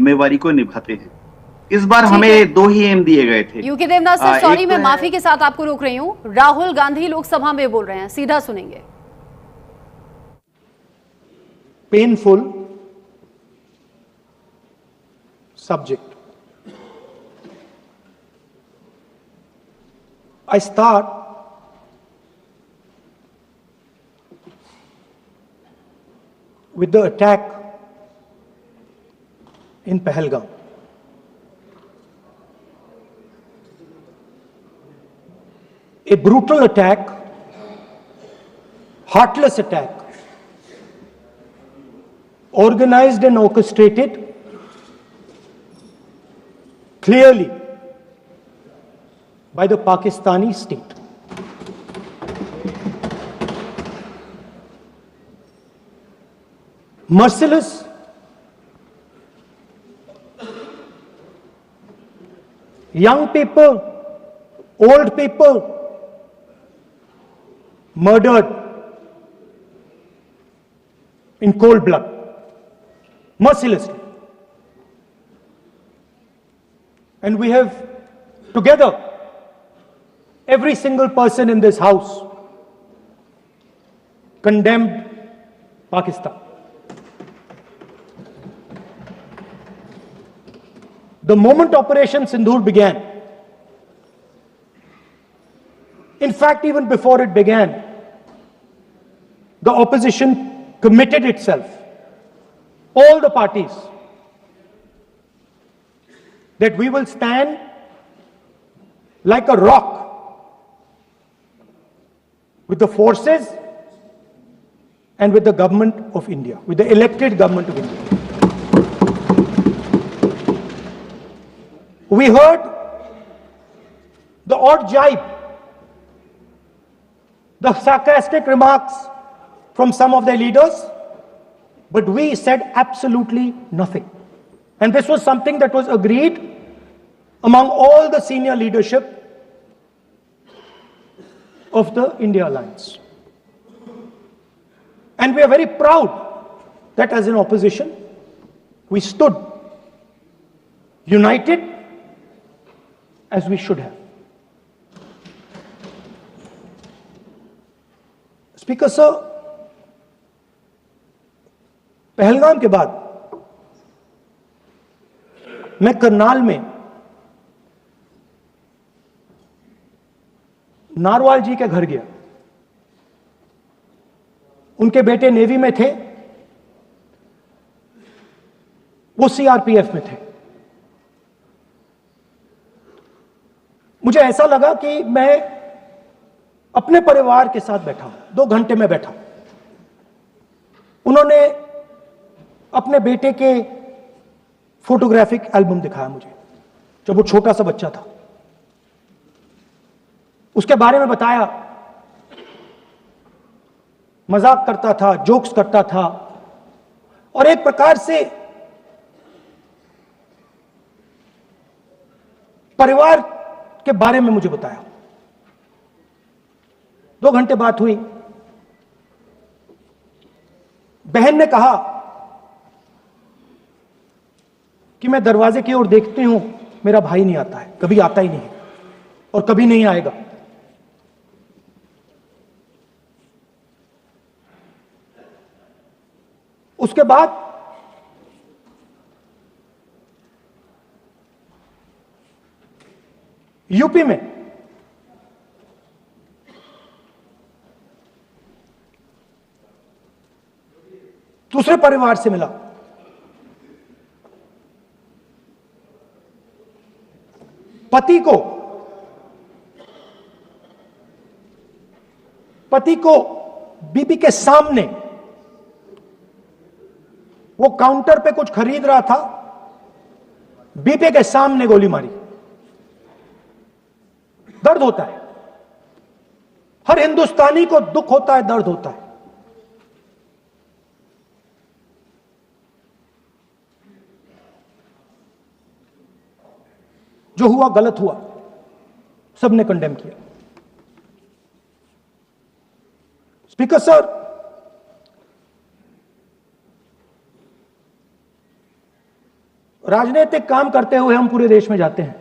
जिम्मेवारी को निभाते हैं। इस बार ठीक है। हमें दो ही एम दिए गए थे। यूके देवनाथ सर, सॉरी, एक मैं तो माफी के साथ आपको रोक रही हूँ। राहुल गांधी लोकसभा में बोल रहे हैं, सीधा सुनेंगे। painful subject. I start with the attack in Pahalgam. A brutal attack, heartless attack, organized and orchestrated clearly by the Pakistani state. Merciless, young people, old people murdered in cold blood, mercilessly. And we have together, every single person in this house condemned Pakistan. The moment Operation Sindoor began, in fact, even before it began, the opposition committed itself, all the parties, that we will stand like a rock with the forces and with the government of India, with the elected government of India. We heard the odd jibe, the sarcastic remarks from some of their leaders, but we said absolutely nothing. And this was something that was agreed among all the senior leadership of the India Alliance. And we are very proud that as an opposition, we stood united as we should have. Speaker sir, Pahalgam के बाद मैं करनाल में narwhal जी के घर गया। उनके बेटे navy में थे, वो सीआरपीएफ में थे। मुझे ऐसा लगा कि मैं अपने परिवार के साथ बैठा हूं। 2 घंटे में बैठा। उन्होंने अपने बेटे के फोटोग्राफिक एल्बम दिखाया मुझे, जब वो छोटा सा बच्चा था। उसके बारे में बताया, मजाक करता था, जोक्स करता था, और एक प्रकार से परिवार के बारे में मुझे बताया। 2 घंटे बात हुई। बहन ने कहा कि मैं दरवाजे की ओर देखती हूं, मेरा भाई नहीं आता है, कभी आता ही नहीं है और कभी नहीं आएगा। उसके बाद यूपी में दूसरे परिवार से मिला। पति को बीबी के सामने, वो काउंटर पे कुछ खरीद रहा था, बीबी के सामने गोली मारी। दर्द होता है, हर हिंदुस्तानी को दुख होता है, दर्द होता है। जो हुआ गलत हुआ, सबने कंडेम किया। स्पीकर सर, राजनीतिक काम करते हुए हम पूरे देश में जाते हैं,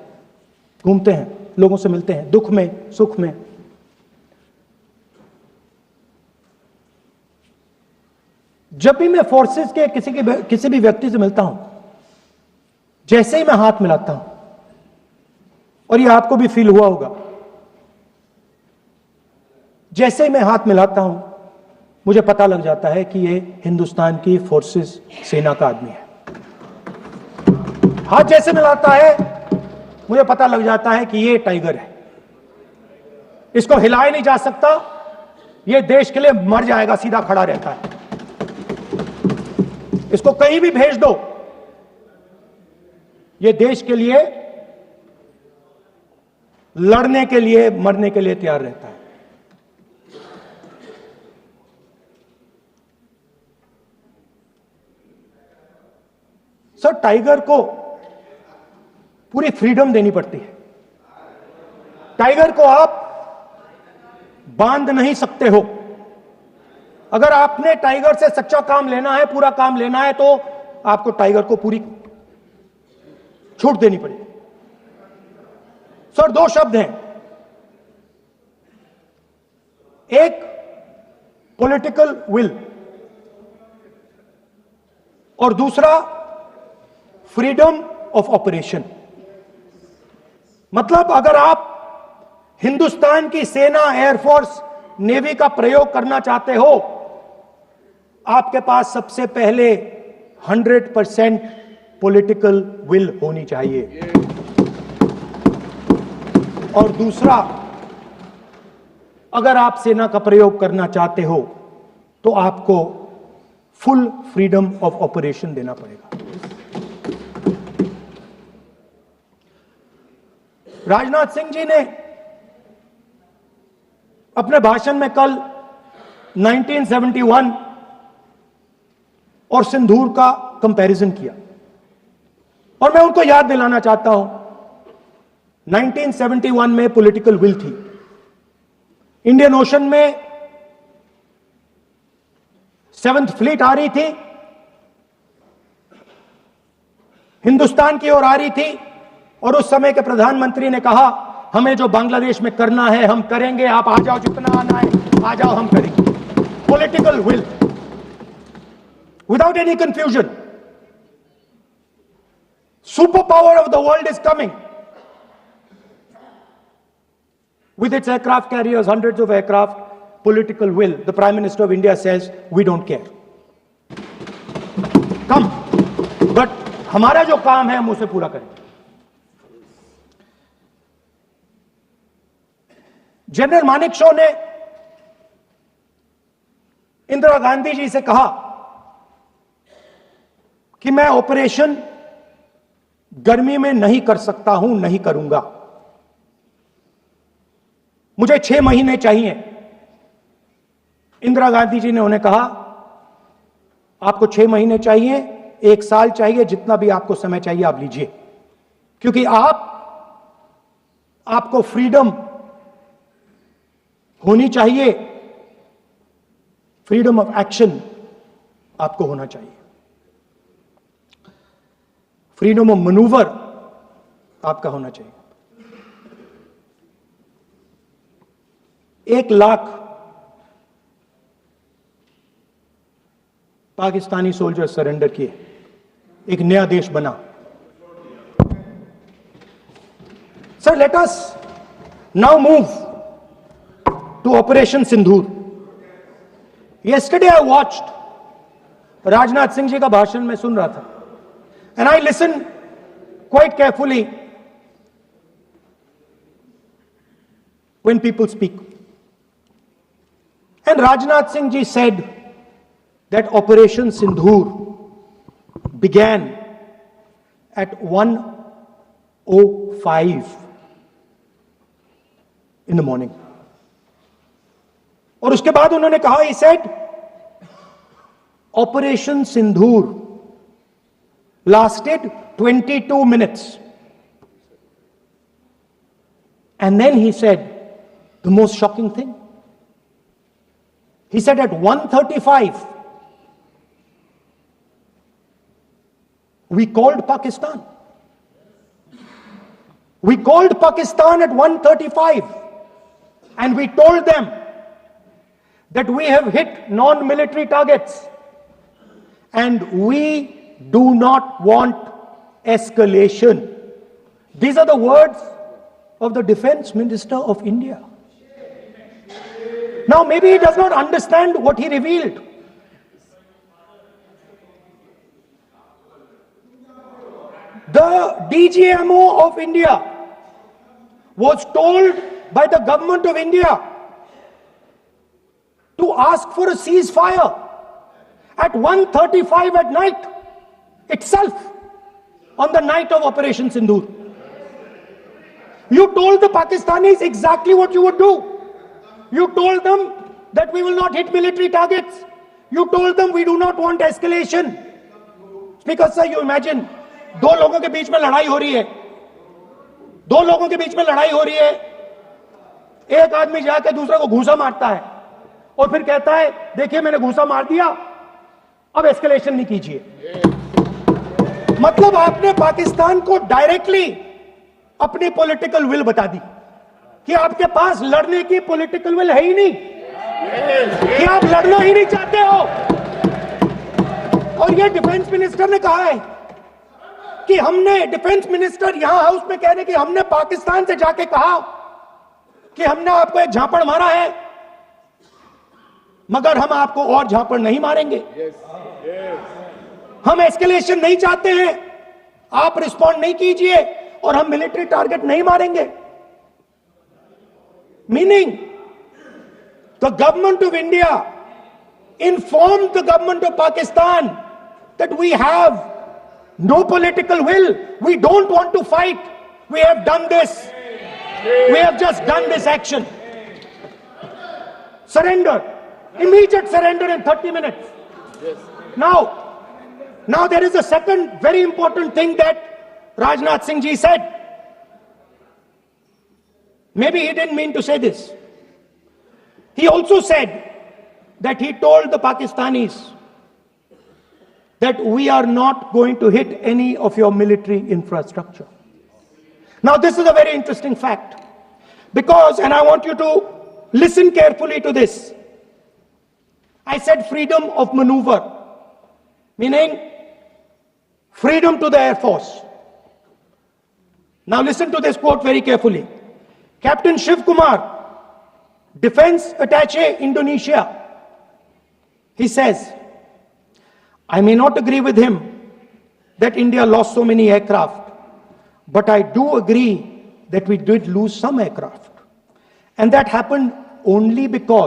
घूमते हैं, लोगों से मिलते हैं, दुख में सुख में। जब भी मैं फोर्सेस के किसी भी व्यक्ति से मिलता हूं, जैसे ही मैं हाथ मिलाता हूं, और ये आपको भी फील हुआ होगा, जैसे ही मैं हाथ मिलाता हूं मुझे पता लग जाता है कि ये हिंदुस्तान की फोर्सेस सेना का आदमी है। हाथ जैसे मिलाता है मुझे पता लग जाता है कि ये टाइगर है, इसको हिलाया नहीं जा सकता, ये देश के लिए मर जाएगा, सीधा खड़ा रहता है। इसको कहीं भी भेज दो, ये देश के लिए लड़ने के लिए, मरने के लिए तैयार रहता है। सर, टाइगर को पूरी फ्रीडम देनी पड़ती है। टाइगर को आप बांध नहीं सकते हो। अगर आपने टाइगर से सच्चा काम लेना है, पूरा काम लेना है, तो आपको टाइगर को पूरी छूट देनी पड़ेगी। सर, दो शब्द हैं, एक पॉलिटिकल विल और दूसरा फ्रीडम ऑफ ऑपरेशन। मतलब अगर आप हिंदुस्तान की सेना, एयरफोर्स, नेवी का प्रयोग करना चाहते हो, आपके पास सबसे पहले 100% पॉलिटिकल विल होनी चाहिए, और दूसरा, अगर आप सेना का प्रयोग करना चाहते हो तो आपको फुल फ्रीडम ऑफ ऑपरेशन देना पड़ेगा। राजनाथ सिंह जी ने अपने भाषण में कल 1971 और सिंदूर का कंपैरिजन किया, और मैं उनको याद दिलाना चाहता हूं, 1971 में पॉलिटिकल विल थी, इंडियन ओशन में 7th फ्लीट आ रही थी, हिंदुस्तान की ओर आ रही थी, और उस समय के प्रधानमंत्री ने कहा, हमें जो बांग्लादेश में करना है हम करेंगे, आप आ जाओ, जितना आना है आ जाओ, हम करेंगे। Political will, without any confusion. Super power of the world is coming with its aircraft carriers, hundreds of aircraft, political will. The Prime Minister of India says, we don't care. Come. But हमारा जो काम है हम उसे पूरा करें। General Manekshaw ने इंदिरा गांधी जी से कहा कि मैं ऑपरेशन गर्मी में नहीं कर सकता हूं, नहीं करूंगा, मुझे 6 महीने चाहिए। इंदिरा गांधी जी ने उन्हें कहा, आपको 6 महीने चाहिए, 1 साल चाहिए, जितना भी आपको समय चाहिए आप लीजिए, क्योंकि आपको फ्रीडम होनी चाहिए, फ्रीडम ऑफ एक्शन आपको होना चाहिए, फ्रीडम ऑफ मैनूवर आपका होना चाहिए। 1 लाख पाकिस्तानी सोल्जर सरेंडर किए, एक नया देश बना। Sir, let us now move to operation Sindoor. Yesterday I watched, Rajnath Singh ji का भाषण में सुन रहा था, and I listen quite carefully when people speak. And Rajnath Singh ji said that Operation Sindoor began at 1:05 in the morning. और उसके बाद उन्होंने कहा, he said, Operation Sindoor lasted 22 minutes. And then he said the most shocking thing. He said at 1:35, we called Pakistan. We called Pakistan at 1:35 and we told them that we have hit non-military targets and we do not want escalation. These are the words of the Defense Minister of India. Now, maybe he does not understand what he revealed. The DGMO of India was told by the government of India to ask for a ceasefire at 1:35 at night itself, on the night of Operation Sindoor. You told the Pakistanis exactly what you would do. You told them that we will not hit military targets. You told them we do not want escalation. Speaker sir, you imagine, दो लोगों के बीच में लड़ाई हो रही है, दो लोगों के बीच में लड़ाई हो रही है, एक आदमी जाके दूसरे को घूंसा मारता है और फिर कहता है देखिए मैंने घूंसा मार दिया, अब एस्केलेशन नहीं कीजिए। मतलब आपने पाकिस्तान को डायरेक्टली अपनी पॉलिटिकल विल बता दी कि आपके पास लड़ने की पॉलिटिकल विल है ही नहीं, कि आप लड़ना ही नहीं चाहते हो। और ये डिफेंस मिनिस्टर ने कहा है कि हमने, डिफेंस मिनिस्टर यहां हाउस में कह रहे कि हमने पाकिस्तान से जाके कहा कि हमने आपको एक झापड़ मारा है मगर हम आपको और झापड़ नहीं मारेंगे। हम एस्केलेशन नहीं चाहते हैं, आप रिस्पॉन्ड नहीं कीजिए और हम मिलिट्री टारगेट नहीं मारेंगे। Meaning the government of India informed the government of Pakistan that we have no political will, we don't want to fight, we have done this, we have just done this action. Surrender, immediate surrender in 30 minutes. Now there is a second very important thing that Rajnath Singh ji said. Maybe he didn't mean to say this. He also said that he told the Pakistanis that we are not going to hit any of your military infrastructure. Now this is a very interesting fact because, and I want you to listen carefully to this. I said freedom of maneuver, meaning freedom to the Air Force. Now listen to this quote very carefully. Captain Shiv Kumar, Defense Attaché, Indonesia, he says, I may not agree with him that India lost so many aircraft, but I do agree that we did lose some aircraft. And that happened only because,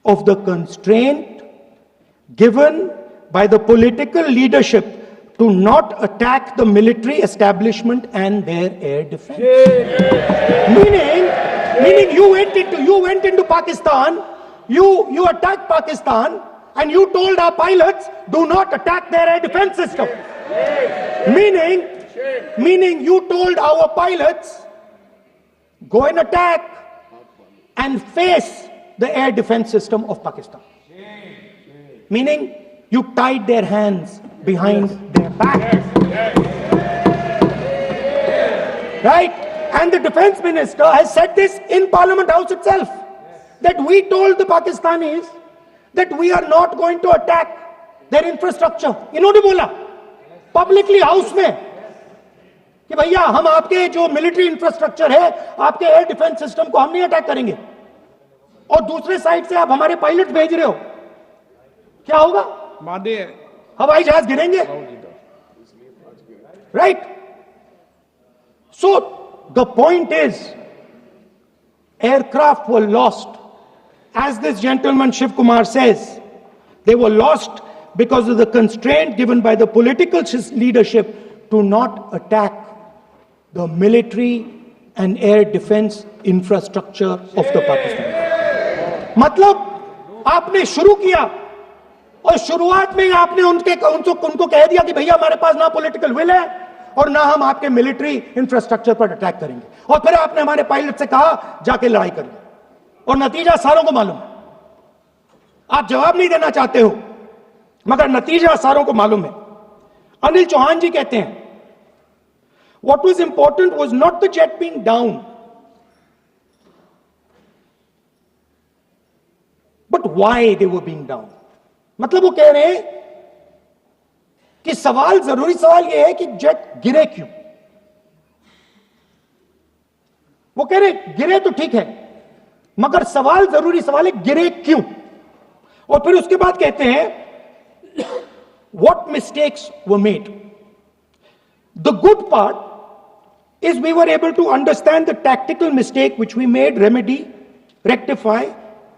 of the constraint given by the political leadership to not attack the military establishment and their air defense. Meaning you went into Pakistan, you attacked Pakistan, and you told our pilots, do not attack their air defense system. Meaning you told our pilots, go and attack and face the air defense system of Pakistan. Meaning you tied their hands behind their back. Right? And the defense minister has said this in Parliament House itself, that we told the Pakistanis that we are not going to attack their infrastructure. इन्होंने बोला publicly house में कि भैया हम आपके जो military infrastructure है, आपके एयर डिफेंस सिस्टम को हम नहीं अटैक करेंगे, और दूसरे साइड से आप हमारे पायलट भेज रहे हो, क्या होगा? हवाई जहाज गिरेंगे, right? So the point is, aircraft were lost, as this gentleman Shiv Kumar says, they were lost because of the constraint given by the political leadership to not attack the military and air defense infrastructure of the Pakistan. मतलब आपने शुरू किया और शुरुआत में आपने उनको कह दिया कि भैया हमारे पास ना पॉलिटिकल विल है और ना हम आपके मिलिट्री इंफ्रास्ट्रक्चर पर अटैक करेंगे, और फिर आपने हमारे पायलट से कहा जाके लड़ाई करिए, और नतीजा सारों को मालूम है। आप जवाब नहीं देना चाहते हो, मगर नतीजा सारों को मालूम है। अनिल चौहान जी कहते हैं, what was important was not the jet being down, but why they were being down. मतलब वो कह रहे हैं कि जरूरी सवाल यह है कि जेट गिरे क्यों। वो कह रहे गिरे तो ठीक है, मगर जरूरी सवाल है गिरे क्यों। और फिर उसके बाद कहते हैं what mistakes were made. The good part is we were able to understand the tactical mistake which we made, remedy, rectify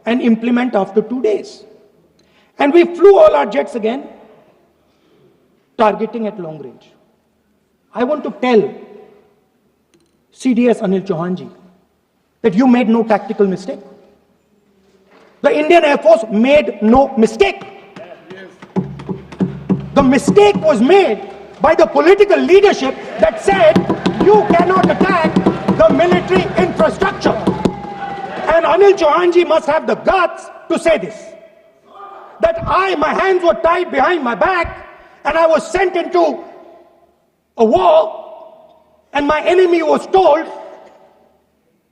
and implement after 2 days. And we flew all our jets again, targeting at long range. I want to tell CDS Anil Chauhan ji that you made no tactical mistake. The Indian Air Force made no mistake. The mistake was made by the political leadership that said you cannot attack the military infrastructure. And Anil Chauhan ji must have the guts to say this. That my hands were tied behind my back and I was sent into a war and my enemy was told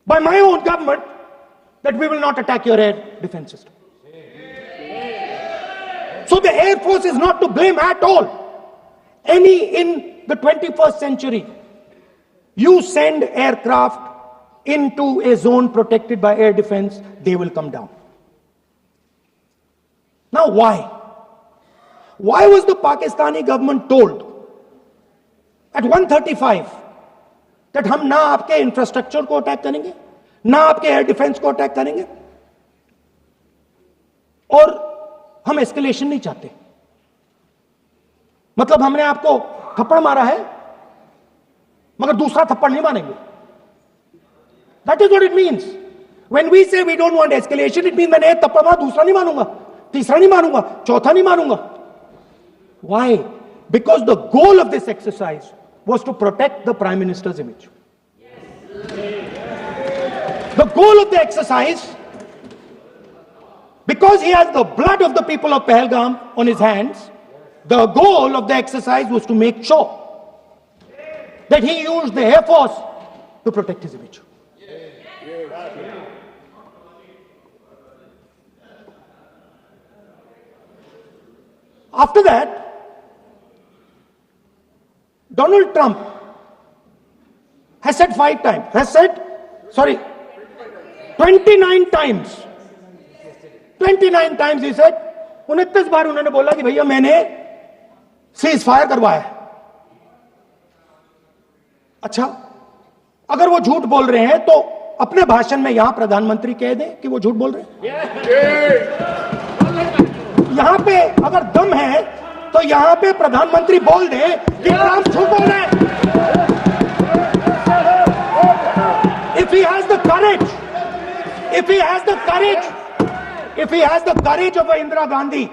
by my own government that we will not attack your air defense system. So the Air Force is not to blame at all. In the 21st century, you send aircraft into a zone protected by air defense, they will come down. Now why? Why was the Pakistani government told at 1:35 that हम ना आपके infrastructure को attack करेंगे, ना आपके air defence को attack करेंगे, और हम एस्केलेशन नहीं चाहते। मतलब हमने आपको थप्पड़ मारा है मगर दूसरा थप्पड़ नहीं मारेंगे। That is what it means. When we say we don't want escalation, it means मैंने एक थप्पड़ मारा, दूसरा नहीं मारूंगा, तीसरा नहीं मारूंगा, चौथा नहीं मारूंगा। Why? Because the goal of this exercise was to protect the Prime Minister's image. The goal of the exercise, because he has the blood of the people of Pahalgam on his hands, the goal of the exercise was to make sure that he used the Air Force to protect his image. After that, Donald Trump has said 29 times. 29 times he said, 29 बार उन्होंने बोला कि भैया मैंने cease fire करवाया। अच्छा, अगर वो झूठ बोल रहे हैं तो अपने भाषण में यहां प्रधानमंत्री कह दें कि वो झूठ बोल रहे हैं। यहां पे अगर दम है तो यहां पे प्रधानमंत्री बोल दे कि ट्रंप झूठ बोल रहे हैं। If he has the courage of Indira Gandhi,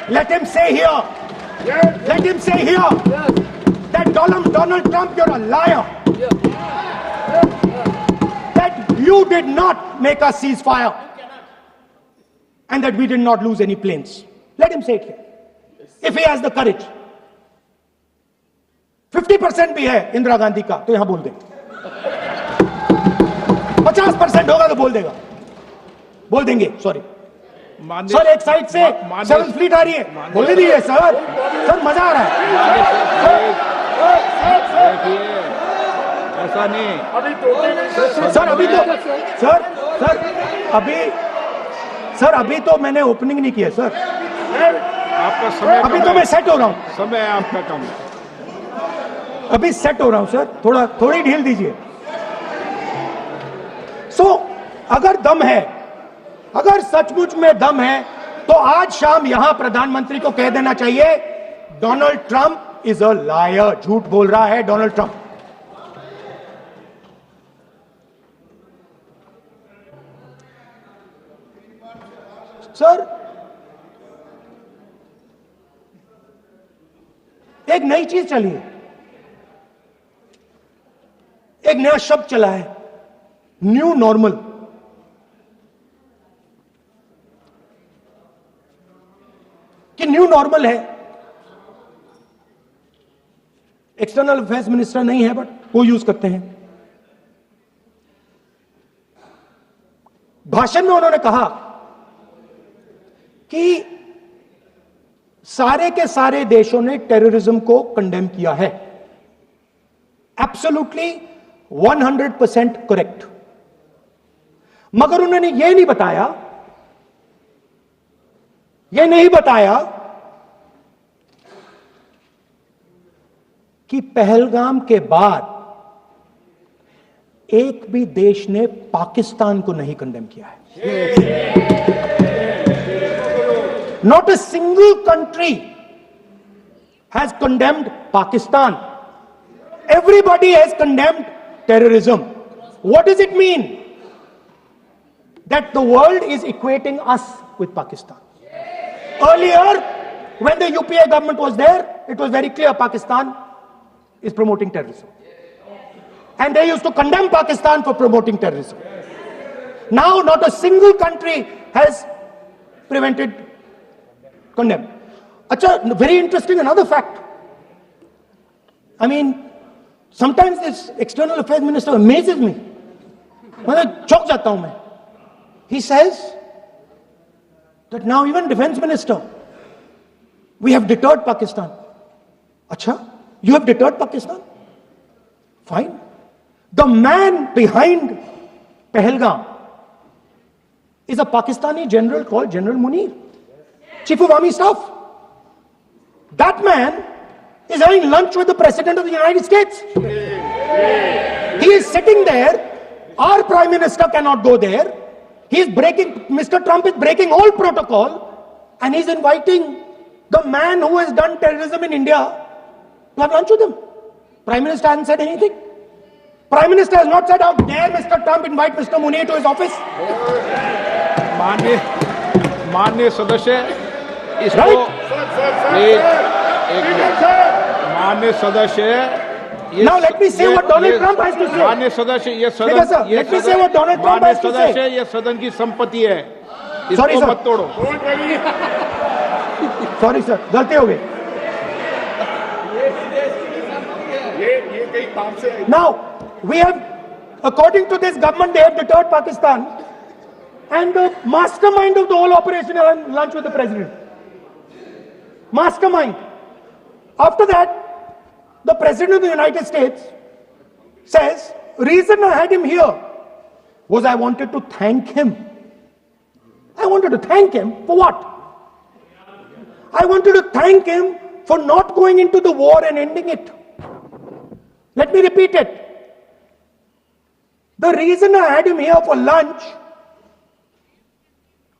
let him say here that Donald Trump, you're a liar. That you did not make a ceasefire and that we did not lose any planes. Let him say it here. If he has the courage. 50% भी है इंदिरा गांधी का तो यहां बोल दे। 50% होगा तो बोल देंगे। सॉरी सर, एक साइड से 7th फ्लीट आ रही है, बोलने दीजिए सर मजा आ रहा है। ऐसा नहीं सर अभी तो मैंने ओपनिंग नहीं किया सर, आपका समय अभी तो मैं सेट हो रहा हूं। समय आपका कम है, अभी सेट हो रहा हूं सर, थोड़ी ढील दीजिए। अगर दम है, अगर सचमुच में दम है तो आज शाम यहां प्रधानमंत्री को कह देना चाहिए Donald Trump is a liar, झूठ बोल रहा है डोनाल्ड ट्रंप। सर एक नई चीज चली है, एक नया शब्द चला है, न्यू नॉर्मल। न्यू नॉर्मल है, एक्सटर्नल अफेयर्स मिनिस्टर नहीं है बट वो यूज करते हैं। भाषण में उन्होंने कहा कि सारे के सारे देशों ने टेररिज्म को कंडेम किया है। Absolutely 100% correct. मगर उन्होंने यह नहीं बताया कि पहलगाम के बाद एक भी देश ने पाकिस्तान को नहीं कंडेम किया है। Not a single country has condemned Pakistan. Everybody has condemned terrorism. What does it mean? That the world is equating us with Pakistan. Earlier, when the UPA government was there, it was very clear Pakistan is promoting terrorism. And they used to condemn Pakistan for promoting terrorism. Now, not a single country has prevented condemn. Acha, very interesting, another fact. I mean, sometimes this external affairs minister amazes me. मैं चौंक जाता हूं मैं. He says that now even defense minister, we have deterred Pakistan. Acha, you have deterred Pakistan? Fine. The man behind Pahalgam is a Pakistani general called General Munir, Chief of Army Staff. That man is having lunch with the President of the United States. He is sitting there. Our Prime Minister cannot go there. Mr. Trump is breaking all protocol, and he's inviting the man who has done terrorism in India to have lunch with him. Prime Minister hasn't said anything. Prime Minister has not said, how dare Mr. Trump invite Mr. Munir to his office. माननीय सदस्य इसको माननीय सदस्य Now let me say what Donald Trump has to say. माननीय सदस्य ये सदन let me say what Donald Trump has to say. माननीय सदस्य ये सदन की संपत्ति है, इसको मत तोड़ो. Sorry sir, गलती हो गई. Now we have, according to this government, they have deterred Pakistan, and the mastermind of the whole operation had lunch with the president. Mastermind. After that, the President of the United States says, reason I had him here was I wanted to thank him. I wanted to thank him for what? I wanted to thank him for not going into the war and ending it. Let me repeat it. The reason I had him here for lunch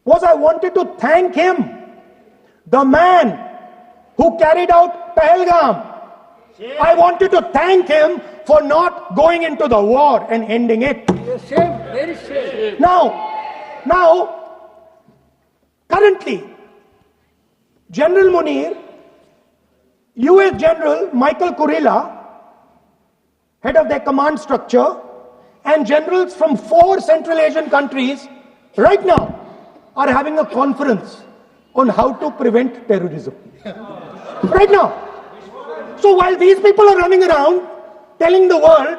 was I wanted to thank him, the man who carried out Pahalgam. I wanted to thank him for not going into the war and ending it. Very shame. Now, currently, General Munir, US General Michael Kurilla, head of their command structure, and generals from 4 Central Asian countries right now are having a conference on how to prevent terrorism. Right now. So while these people are running around telling the world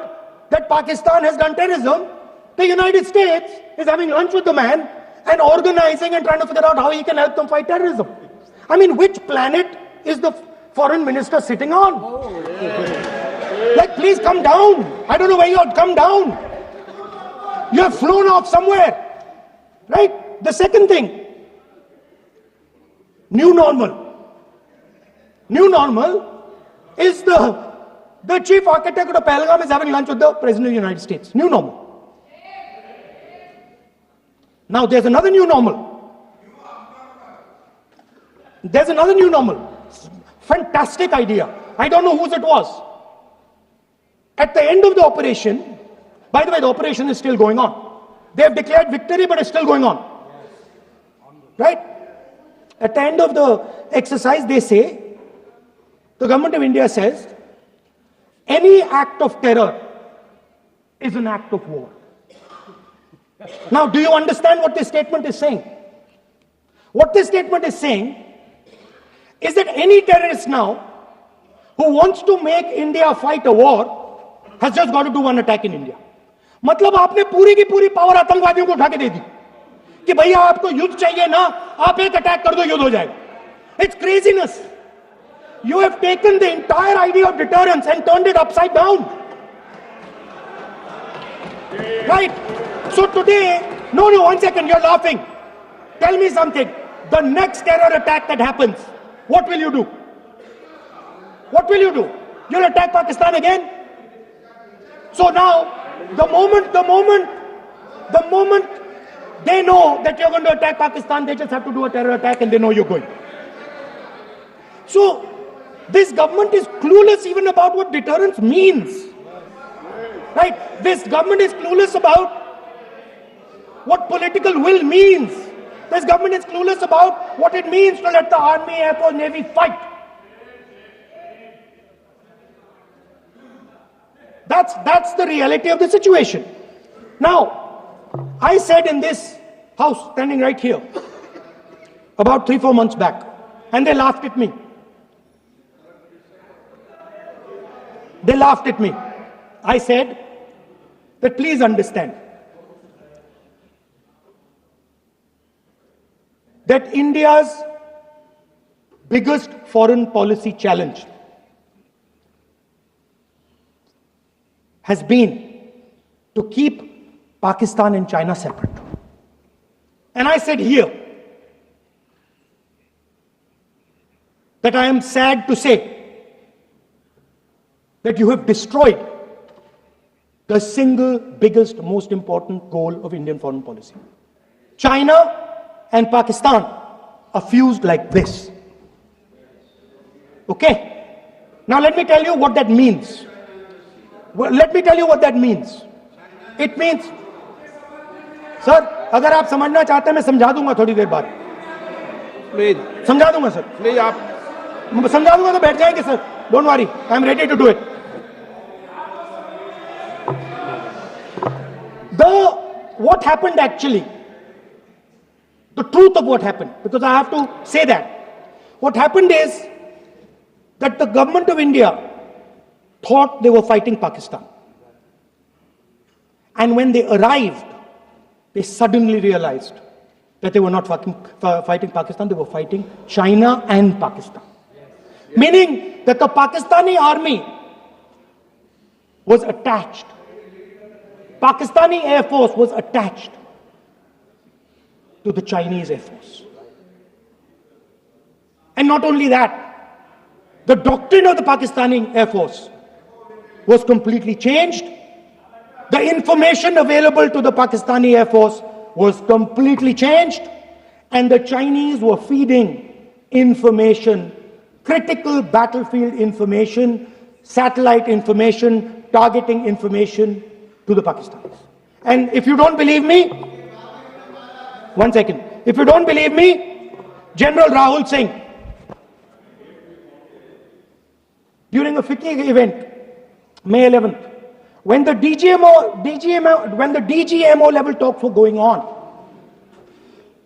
that Pakistan has done terrorism, the United States is having lunch with the man and organizing and trying to figure out how he can help them fight terrorism. I mean, which planet is the foreign minister sitting on? Like, please come down. I don't know where you are. Come down. You have flown off somewhere. Right? The second thing, new normal. New normal is the chief architect of Pahalgam is having lunch with the President of the United States. New normal. Now there's another new normal. There's another new normal. Fantastic idea. I don't know whose it was. At the end of the operation, by the way, the operation is still going on. They have declared victory, but it's still going on. Right? At the end of the exercise, they say, the government of India says, any act of terror is an act of war. Now, do you understand what this statement is saying? What this statement is saying, is that any terrorist now who wants to make India fight a war has just got to do one attack in India. मतलब आपने पूरी की पूरी power आतंकवादियों को उठा के दे दी कि भैया आपको युद्ध चाहिए ना, आप एक अटैक कर दो, युद्ध हो जाएगा. It's craziness. You have taken the entire idea of deterrence and turned it upside down. Right? So today, no, 1 second, you're laughing. Tell me something. The next terror attack that happens, what will you do? What will you do? You'll attack Pakistan again? So now, the moment they know that you're going to attack Pakistan, they just have to do a terror attack and they know you're going. So, this government is clueless even about what deterrence means. Right? This government is clueless about what political will means. This government is clueless about what it means to let the army, air force, navy fight. That's the reality of the situation. Now, I said in this house, standing right here, about 3-4 months back, and they laughed at me. They laughed at me. I said that please understand that India's biggest foreign policy challenge has been to keep Pakistan and China separate. And I said here that I am sad to say that you have destroyed the single biggest, most important goal of Indian foreign policy. China and Pakistan are fused like this. Okay? Now let me tell you what that means. Let me tell you what that means. It means, sir, अगर आप समझना चाहते हैं मैं समझा दूंगा थोड़ी देर बाद. प्लीज समझा दूंगा सर. प्लीज आप समझा दूंगा तो बैठ जाएंगे sir. Don't worry, I am ready to do it. What happened actually, the truth of what happened, because I have to say that. What happened is that the government of India thought they were fighting Pakistan. And when they arrived, they suddenly realized that they were not fighting Pakistan, they were fighting China and Pakistan. Meaning that the Pakistani army was attached. Pakistani Air Force was attached to the Chinese Air Force. And not only that, the doctrine of the Pakistani Air Force was completely changed. The information available to the Pakistani Air Force was completely changed. And the Chinese were feeding information, critical battlefield information, satellite information, targeting information to the Pakistanis. And if you don't believe me, 1 second. If you don't believe me, General Rahul Singh, during a FICCI event, May 11th, when the DGMO level talks were going on,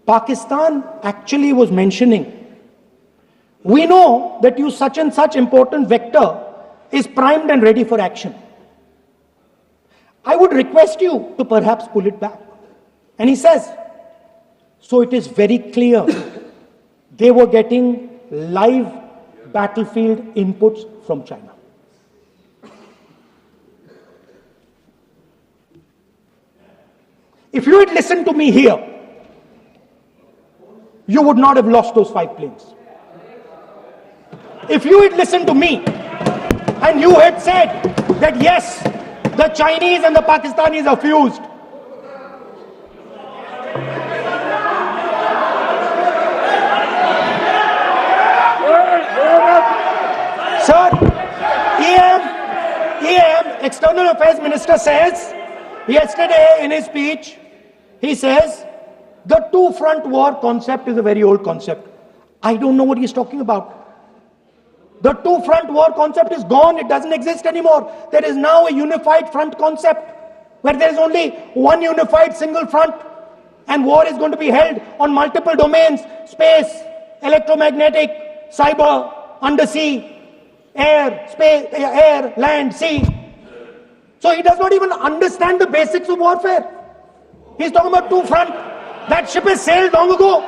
Pakistan actually was mentioning, we know that you such and such important vector is primed and ready for action. I would request you to perhaps pull it back. And he says, so it is very clear they were getting live battlefield inputs from China. If you had listened to me here, you would not have lost those 5 planes. If you had listened to me and you had said that yes, the Chinese and the Pakistanis are fused, sir, EM, External Affairs Minister says, yesterday in his speech, he says, the two-front war concept is a very old concept. I don't know what he's talking about. The two-front war concept is gone. It doesn't exist anymore. There is now a unified front concept where there is only one unified single front and war is going to be held on multiple domains: space, electromagnetic, cyber, undersea, air, space, air, land, sea. So he does not even understand the basics of warfare. He's talking about two front. That ship has sailed long ago.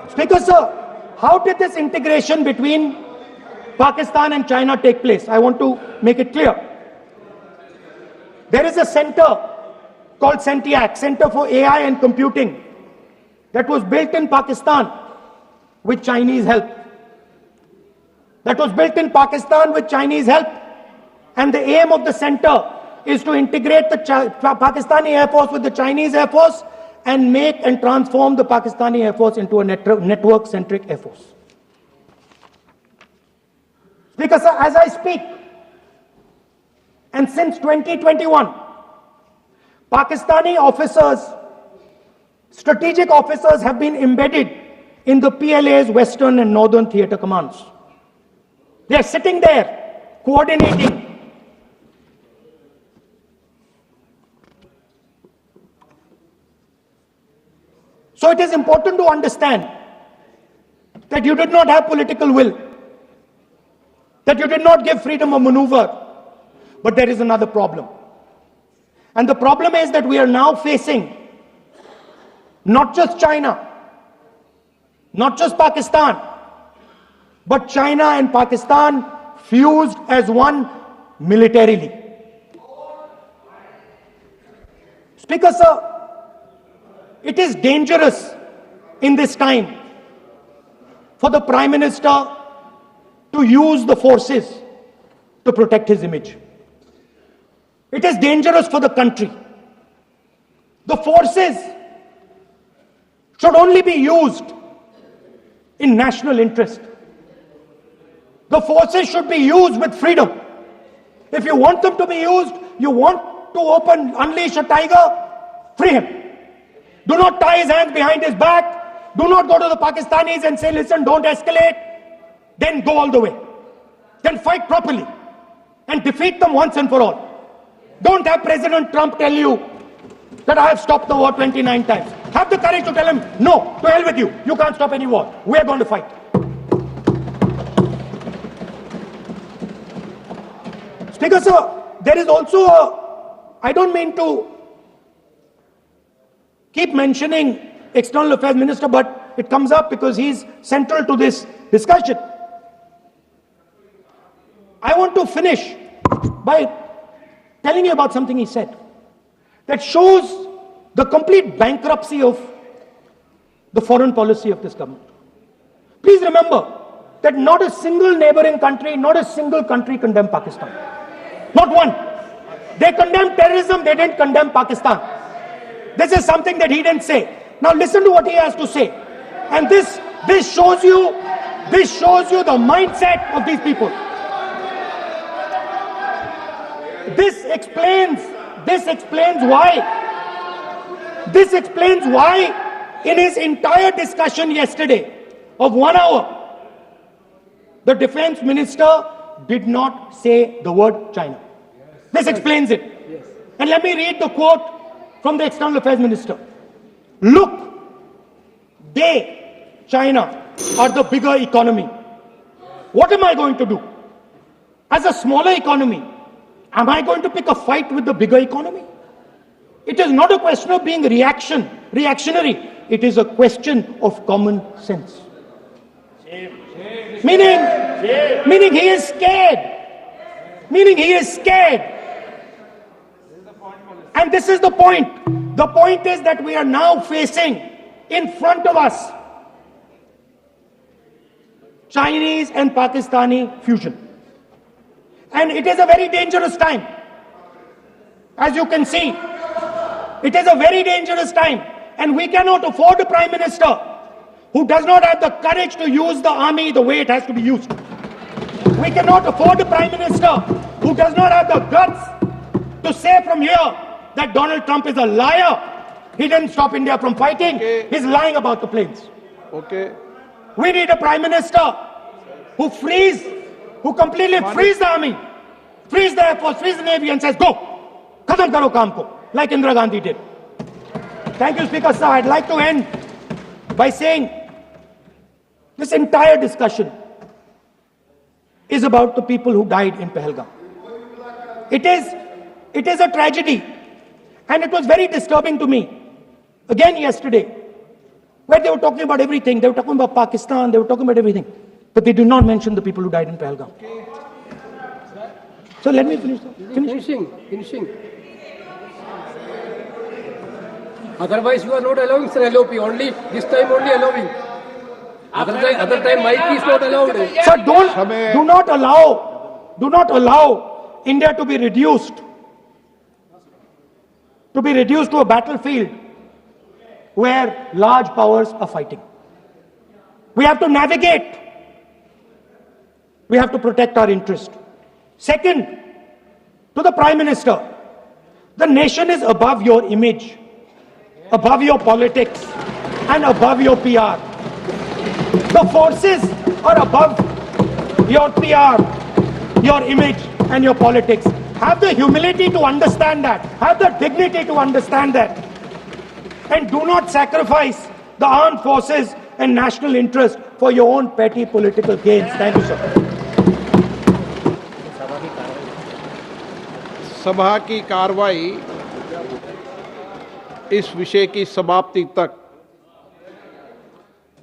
Speaker, sir, how did this integration between Pakistan and China take place? I want to make it clear. There is a center called CENTIAC, Center for AI and Computing, that was built in Pakistan with Chinese help. And the aim of the center is to integrate the Pakistani Air Force with the Chinese Air Force and make and transform the Pakistani Air Force into a network-centric Air Force. Speaker, sir, as I speak, and since 2021, Pakistani officers, strategic officers have been embedded in the PLA's Western and Northern Theatre Commands. They are sitting there, coordinating. So it is important to understand that you did not have political will, that you did not give freedom of maneuver. But there is another problem. And the problem is that we are now facing not just China, not just Pakistan, but China and Pakistan fused as one militarily. Speaker, sir, it is dangerous in this time for the Prime Minister to use the forces to protect his image. It is dangerous for the country. The forces should only be used in national interest. The forces should be used with freedom. If you want them to be used, you want to unleash a tiger, free him. Do not tie his hands behind his back. Do not go to the Pakistanis and say, listen, don't escalate. Then go all the way. Then fight properly and defeat them once and for all. Don't have President Trump tell you that I have stopped the war 29 times. Have the courage to tell him, no, to hell with you. You can't stop any war. We are going to fight. Speaker, sir, there is also I don't mean to keep mentioning External Affairs Minister, but it comes up because he's central to this discussion. I want to finish by telling you about something he said that shows the complete bankruptcy of the foreign policy of this government. Please remember that not a single neighboring country, not a single country condemned Pakistan. Not one. They condemned terrorism, they didn't condemn Pakistan. This is something that he didn't say. Now listen to what he has to say. And this shows you the mindset of these people. This explains why in his entire discussion yesterday of 1 hour, the defense minister did not say the word China. This explains it. And let me read the quote from the External Affairs Minister. Look, China, are the bigger economy. What am I going to do? As a smaller economy, am I going to pick a fight with the bigger economy? It is not a question of being reactionary. It is a question of common sense. Meaning he is scared. And this is the point. The point is that we are now facing in front of us Chinese and Pakistani fusion. And it is a very dangerous time. As you can see, it is a very dangerous time. And we cannot afford a Prime Minister who does not have the courage to use the army the way it has to be used. We cannot afford a Prime Minister who does not have the guts to say from here that Donald Trump is a liar. He didn't stop India from fighting. Okay. He's lying about the planes. Okay. We need a Prime Minister who completely frees the army, frees the Air Force, frees the Navy and says, go, khatam karo kaam ko, like Indira Gandhi did. Thank you, Speaker, sir. I'd like to end by saying This entire discussion is about the people who died in Pahalgam. It is a tragedy, and it was very disturbing to me. Again yesterday, where they were talking about everything. They were talking about Pakistan, they were talking about everything. But they did not mention the people who died in Pahalgam. So let me finish. Finishing. Otherwise, you are not allowing, sir, LOP. Only this time, only allowing. Other time, mic is not allowed. Sir, do not allow India to be reduced to a battlefield where large powers are fighting. We have to navigate. We have to protect our interest. Second, to the Prime Minister, the nation is above your image, above your politics, and above your PR. The forces are above your PR, your image, and your politics. Have the humility to understand that. Have the dignity to understand that. And do not sacrifice the armed forces and national interest for your own petty political gains. Thank you, sir. सभा की कार्रवाई इस विषय की समाप्ति तक